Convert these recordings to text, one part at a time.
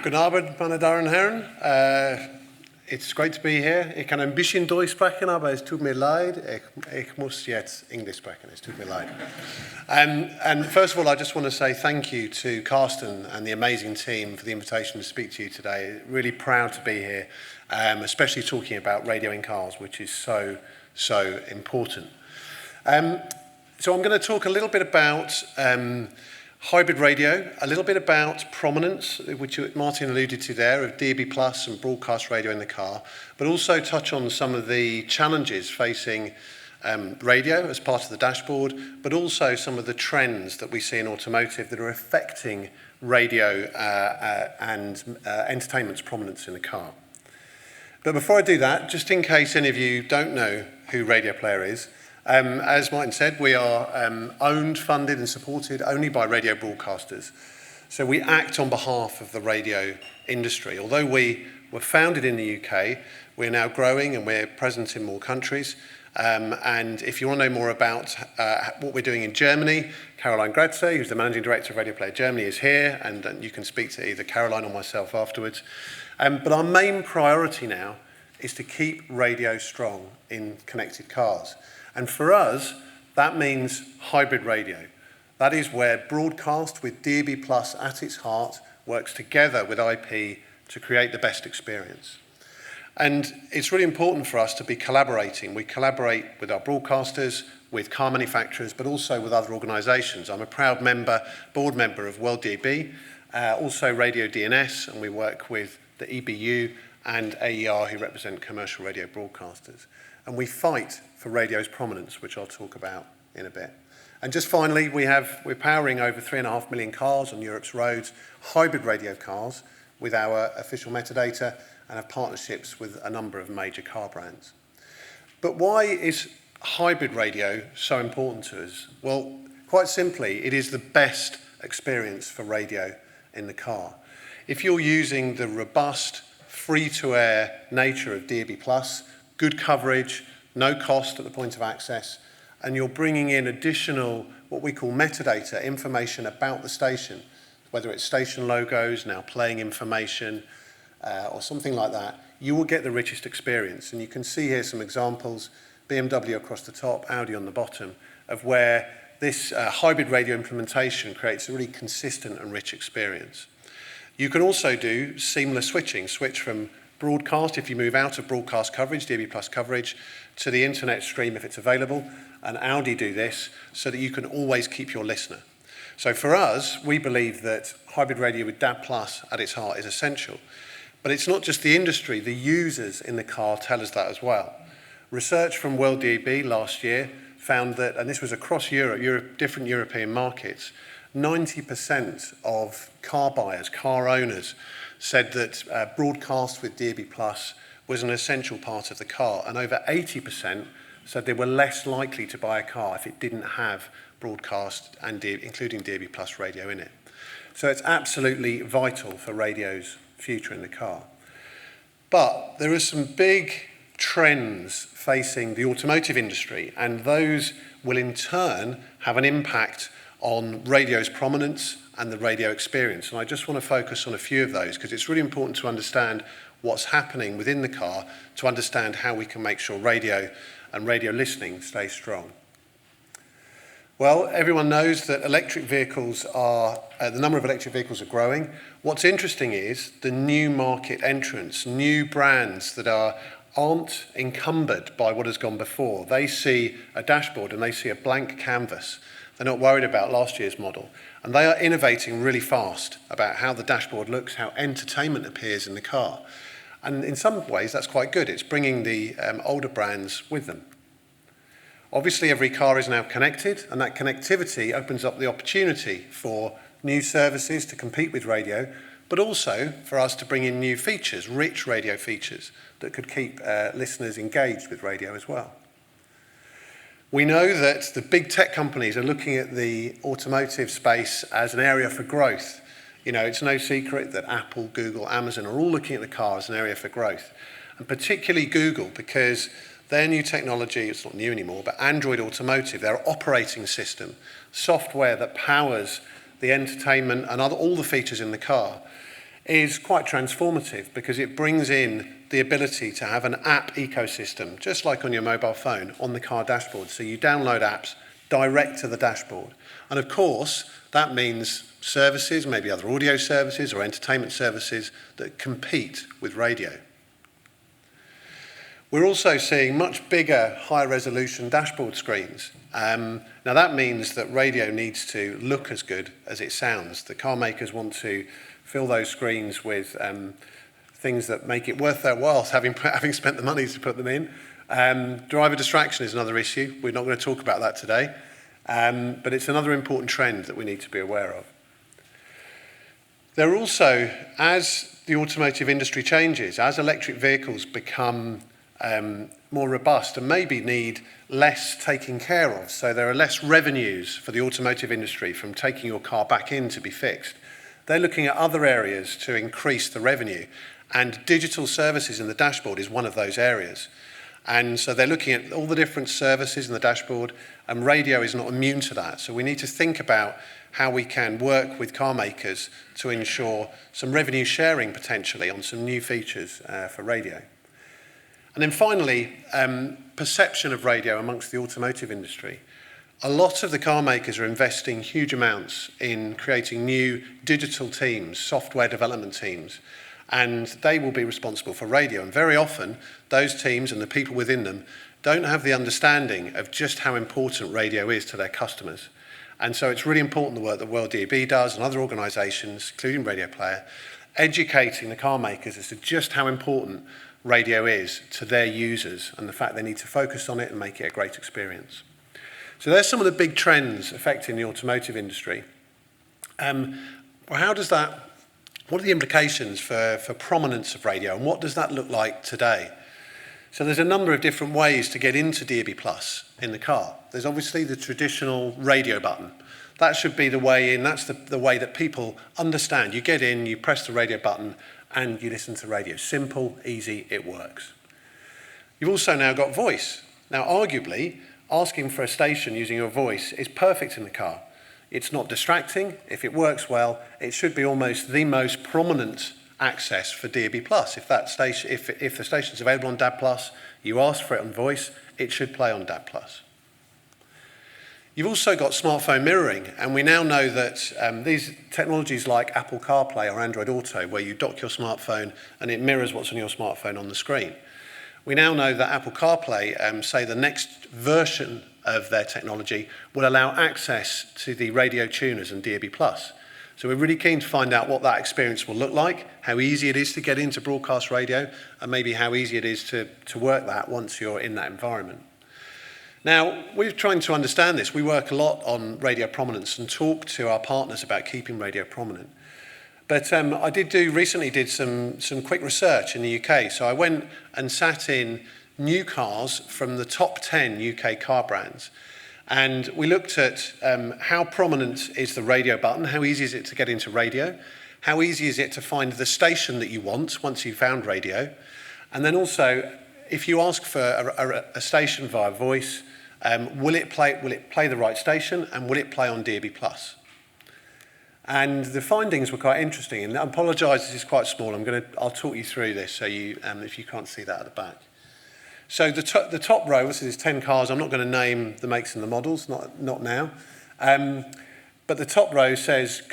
Goedenavond, meine Damen und Herren. It's great to be here. Ich kann ein bisschen Deutsch sprechen, aber es tut mir leid. Ich muss jetzt English sprechen. Es tut mir leid. And first of all, I just want to say thank you to Carsten and the amazing team for the invitation to speak to you today. Really proud to be here, especially talking about radio in cars, which is so important. So I'm going to talk a little bit about hybrid radio, a little bit about prominence, which Martin alluded to there, of DAB+ and broadcast radio in the car, but also touch on some of the challenges facing radio as part of the dashboard, but also some of the trends that we see in automotive that are affecting radio and entertainment's prominence in the car. But before I do that, just in case any of you don't know who Radioplayer is, as Martin said, we are owned, funded and supported only by radio broadcasters. So we act on behalf of the radio industry. Although we were founded in the UK, we're now growing and we're present in more countries. And if you want to know more about what we're doing in Germany, Caroline Gratze, who's the Managing Director of Radioplayer Germany, is here, and you can speak to either Caroline or myself afterwards. But our main priority now is to keep radio strong in connected cars. And for us, that means hybrid radio. That is where broadcast with DAB+ at its heart works together with IP to create the best experience. And it's really important for us to be collaborating. We collaborate with our broadcasters, with car manufacturers, but also with other organisations. I'm a proud board member of WorldDAB, also Radio DNS, and we work with the EBU and AER, who represent commercial radio broadcasters. And we fight for radio's prominence, which I'll talk about in a bit. And just finally, we're powering over 3.5 million cars on Europe's roads, hybrid radio cars, with our official metadata, and have partnerships with a number of major car brands. But why is hybrid radio so important to us? Well, quite simply, it is the best experience for radio in the car. If you're using the robust, free-to-air nature of DAB+, good coverage, no cost at the point of access, and you're bringing in additional, what we call metadata, information about the station, whether it's station logos, now playing information, or something like that, you will get the richest experience. And you can see here some examples, BMW across the top, Audi on the bottom, of where this hybrid radio implementation creates a really consistent and rich experience. You can also do seamless switching, switch from broadcast, if you move out of broadcast coverage, DAB+ coverage, to the internet stream if it's available, and Audi do this so that you can always keep your listener. So for us, we believe that hybrid radio with DAB+ at its heart is essential. But it's not just the industry, the users in the car tell us that as well. Research from WorldDAB last year found that, and this was across Europe, different European markets, 90% of car buyers, car owners, said that broadcast with DAB+ was an essential part of the car, and over 80% said they were less likely to buy a car if it didn't have broadcast and including DAB+ radio in it. So it's absolutely vital for radio's future in the car. But there are some big trends facing the automotive industry, and those will in turn have an impact on radio's prominence and the radio experience. And I just want to focus on a few of those because it's really important to understand what's happening within the car to understand how we can make sure radio and radio listening stay strong. Well, everyone knows that electric vehicles the number of electric vehicles are growing. What's interesting is the new market entrants, new brands that aren't encumbered by what has gone before. They see a dashboard and they see a blank canvas. They're not worried about last year's model. And they are innovating really fast about how the dashboard looks, how entertainment appears in the car. And in some ways, that's quite good. It's bringing the older brands with them. Obviously, every car is now connected, and that connectivity opens up the opportunity for new services to compete with radio, but also for us to bring in new features, rich radio features, that could keep listeners engaged with radio as well. We know that the big tech companies are looking at the automotive space as an area for growth. You know, it's no secret that Apple, Google, Amazon are all looking at the car as an area for growth. And particularly Google, because their new technology, it's not new anymore, but Android Automotive, their operating system, software that powers the entertainment and all the features in the car, is quite transformative because it brings in the ability to have an app ecosystem, just like on your mobile phone, on the car dashboard. So you download apps direct to the dashboard. And of course, that means services, maybe other audio services or entertainment services that compete with radio. We're also seeing much bigger, higher resolution dashboard screens. Now that means that radio needs to look as good as it sounds. The car makers want to fill those screens with things that make it worth their while, having spent the money to put them in. Driver distraction is another issue. We're not going to talk about that today. But it's another important trend that we need to be aware of. There are also, as the automotive industry changes, as electric vehicles become more robust and maybe need less taking care of, so there are less revenues for the automotive industry from taking your car back in to be fixed, they're looking at other areas to increase the revenue. And digital services in the dashboard is one of those areas. And so they're looking at all the different services in the dashboard, and radio is not immune to that. So we need to think about how we can work with car makers to ensure some revenue sharing potentially on some new features for radio. And then finally, perception of radio amongst the automotive industry. A lot of the car makers are investing huge amounts in creating new digital teams, software development teams, and they will be responsible for radio. And very often, those teams and the people within them don't have the understanding of just how important radio is to their customers. And so it's really important the work that WorldDAB does and other organisations, including Radioplayer, educating the car makers as to just how important radio is to their users and the fact they need to focus on it and make it a great experience. So there's some of the big trends affecting the automotive industry. What are the implications for prominence of radio, and what does that look like today? So there's a number of different ways to get into DAB+ in the car. There's obviously the traditional radio button. That should be the way in. That's the way that people understand. You get in, you press the radio button, and you listen to radio. Simple, easy, it works. You've also now got voice. Now, arguably, asking for a station using your voice is perfect in the car. It's not distracting. If it works well, it should be almost the most prominent access for DAB+. If the station's available on DAB+, you ask for it on voice, it should play on DAB+. You've also got smartphone mirroring, and we now know that these technologies like Apple CarPlay or Android Auto, where you dock your smartphone and it mirrors what's on your smartphone on the screen. We now know that Apple CarPlay, say the next version of their technology, will allow access to the radio tuners and DAB+. So we're really keen to find out what that experience will look like, how easy it is to get into broadcast radio, and maybe how easy it is to work that once you're in that environment. Now, we're trying to understand this. We work a lot on radio prominence and talk to our partners about keeping radio prominent. But I recently did some quick research in the UK. So I went and sat in new cars from the top 10 UK car brands. And we looked at how prominent is the radio button, how easy is it to get into radio, how easy is it to find the station that you want once you've found radio, and then also, if you ask for a station via voice, will it play the right station, and will it play on DAB+? And the findings were quite interesting, and I apologise, this is quite small. I'll talk you through this so if you can't see that at the back. So the top row, this is 10 cars. I'm not going to name the makes and the models, not now. But the top row says,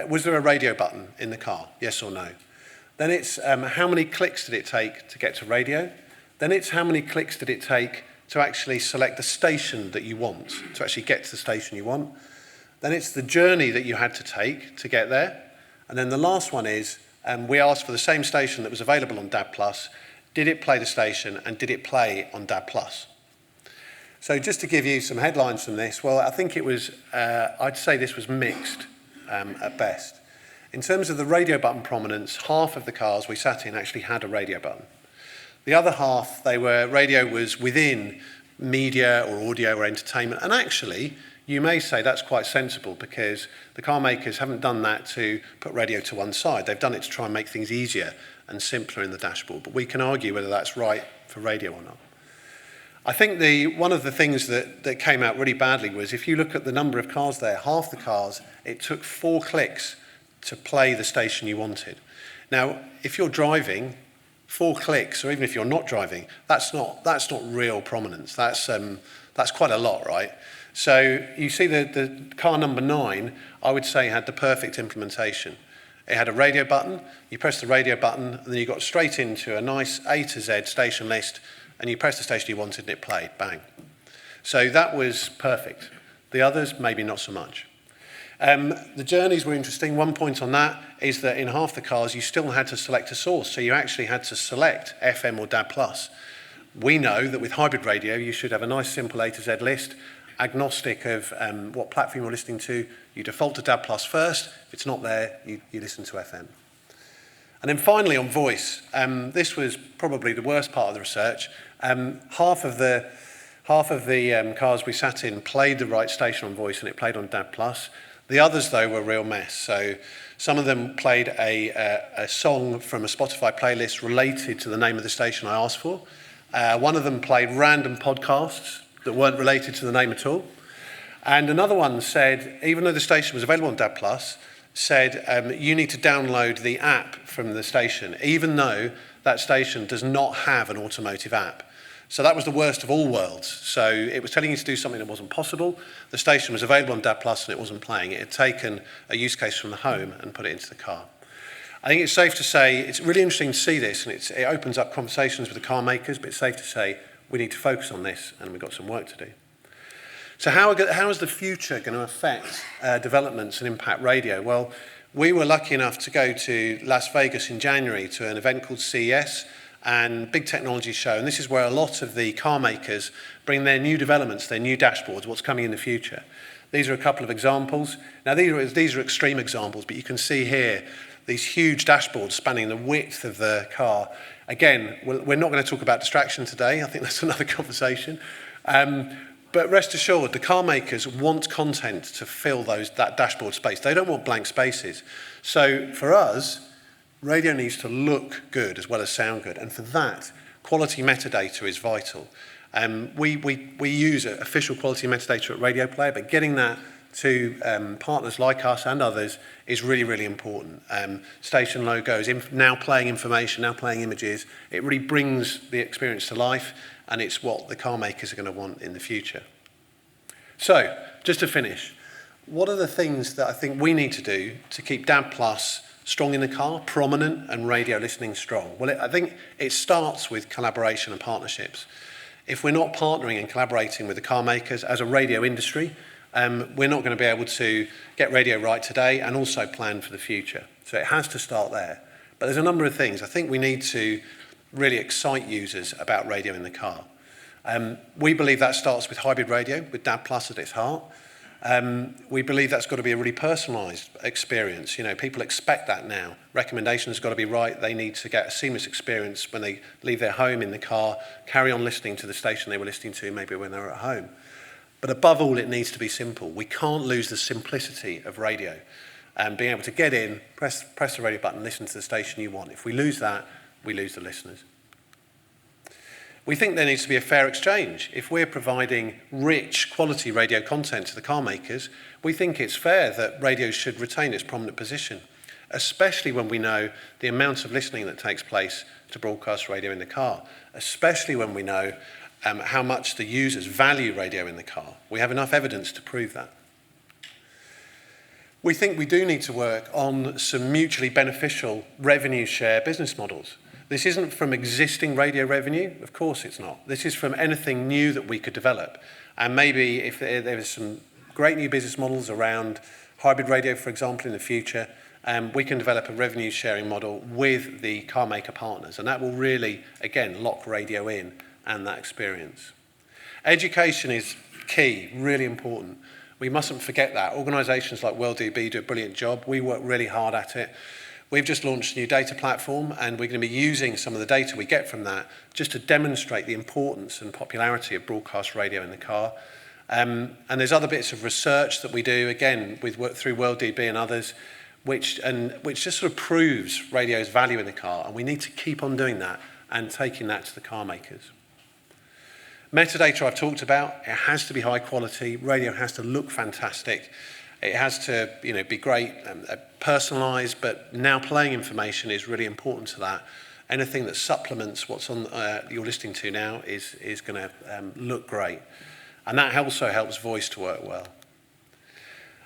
was there a radio button in the car? Yes or no? Then it's how many clicks did it take to get to radio? Then it's how many clicks did it take to actually select the station that you want, to actually get to the station you want? Then it's the journey that you had to take to get there. And then the last one is, we asked for the same station that was available on DAB+. Did it play the station, and did it play on DAB+? So just to give you some headlines from this, well, I think it was, I'd say this was mixed at best. In terms of the radio button prominence, half of the cars we sat in actually had a radio button. The other half, radio was within media or audio or entertainment. And actually, you may say that's quite sensible because the car makers haven't done that to put radio to one side. They've done it to try and make things easier and simpler in the dashboard. But we can argue whether that's right for radio or not. I think one of the things that came out really badly was if you look at the number of cars there, half the cars, it took 4 clicks to play the station you wanted. Now, if you're driving, 4 clicks, or even if you're not driving, that's not real prominence. That's quite a lot, right? So you see the car number 9, I would say, had the perfect implementation. It had a radio button. You press the radio button, and then you got straight into a nice A to Z station list, and you press the station you wanted, and it played. Bang. So that was perfect. The others, maybe not so much. The journeys were interesting. One point on that is that in half the cars, you still had to select a source. So you actually had to select FM or DAB+. We know that with hybrid radio, you should have a nice simple A to Z list, agnostic of what platform you're listening to. You default to DAB+ first. If it's not there, you listen to FM. And then finally on voice, this was probably the worst part of the research. Half of the cars we sat in played the right station on voice, and it played on DAB+. The others, though, were a real mess. So some of them played a song from a Spotify playlist related to the name of the station I asked for. One of them played random podcasts that weren't related to the name at all. And another one said, even though the station was available on DAB+, said you need to download the app from the station, even though that station does not have an automotive app. So that was the worst of all worlds. So it was telling you to do something that wasn't possible. The station was available on DAB+, and it wasn't playing. It had taken a use case from the home and put it into the car. I think it's safe to say, it's really interesting to see this, and it opens up conversations with the car makers, but it's safe to say we need to focus on this, and we've got some work to do. So how is the future going to affect developments and impact radio? Well, we were lucky enough to go to Las Vegas in January to an event called CES, and big technology show, and this is where a lot of the car makers bring their new developments, their new dashboards, what's coming in the future. These are a couple of examples. Now these are extreme examples, but you can see here these huge dashboards spanning the width of the car. Again, we're not going to talk about distraction today. I think that's another conversation. But rest assured, the car makers want content to fill that dashboard space. They don't want blank spaces. So for us, radio needs to look good as well as sound good. And for that, quality metadata is vital. We use official quality metadata at Radioplayer, but getting that to partners like us and others is really, really important. Station logos, now playing information, now playing images, it really brings the experience to life, and it's what the car makers are going to want in the future. So, just to finish, what are the things that I think we need to do to keep DAB+ strong in the car, prominent, and radio listening strong? Well, I think it starts with collaboration and partnerships. If we're not partnering and collaborating with the car makers as a radio industry, we're not going to be able to get radio right today and also plan for the future. So it has to start there. But there's a number of things. I think we need to really excite users about radio in the car. We believe that starts with hybrid radio, with DAB+ at its heart. We believe that's got to be a really personalised experience. You know, people expect that now. Recommendations got to be right. They need to get a seamless experience when they leave their home in the car, carry on listening to the station they were listening to maybe when they were at home. But above all, it needs to be simple. We can't lose the simplicity of radio. Being able to get in, press the radio button, listen to the station you want. If we lose that, we lose the listeners. We think there needs to be a fair exchange. If we're providing rich, quality radio content to the car makers, we think it's fair that radio should retain its prominent position, especially when we know the amount of listening that takes place to broadcast radio in the car, especially when we know how much the users value radio in the car. We have enough evidence to prove that. We think we do need to work on some mutually beneficial revenue share business models. This isn't from existing radio revenue, of course it's not. This is from anything new that we could develop. And maybe if there is some great new business models around hybrid radio, for example, in the future, we can develop a revenue sharing model with the car maker partners. And that will really, again, lock radio in and that experience. Education is key, really important. We mustn't forget that. Organisations like WorldDAB do a brilliant job. We work really hard at it. We've just launched a new data platform, and we're going to be using some of the data we get from that just to demonstrate the importance and popularity of broadcast radio in the car. And there's other bits of research that we do, again, through WorldDAB and others, which just sort of proves radio's value in the car, and we need to keep on doing that and taking that to the car makers. Metadata I've talked about, it has to be high quality, radio has to look fantastic, It has to, be great, personalised, but now playing information is really important to that. Anything that supplements what's on you're listening to now is going to look great. And that also helps voice to work well.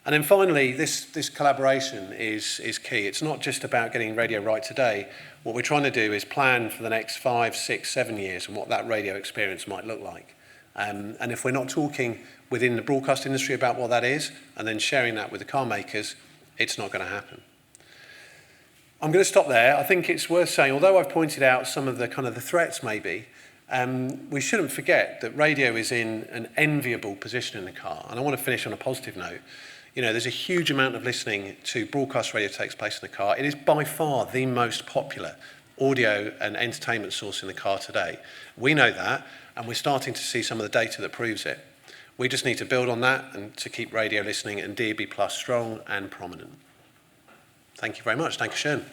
And then finally, this collaboration is key. It's not just about getting radio right today. What we're trying to do is plan for the next 5, 6, 7 years and what that radio experience might look like. And if we're not talking within the broadcast industry about what that is, and then sharing that with the car makers, it's not going to happen. I'm going to stop there. I think it's worth saying, although I've pointed out some of the the threats maybe, we shouldn't forget that radio is in an enviable position in the car. And I want to finish on a positive note. There's a huge amount of listening to broadcast radio takes place in the car. It is by far the most popular audio and entertainment source in the car today. We know that, and we're starting to see some of the data that proves it. We just need to build on that and to keep radio listening and DAB+ strong and prominent. Thank you very much. Danke schön.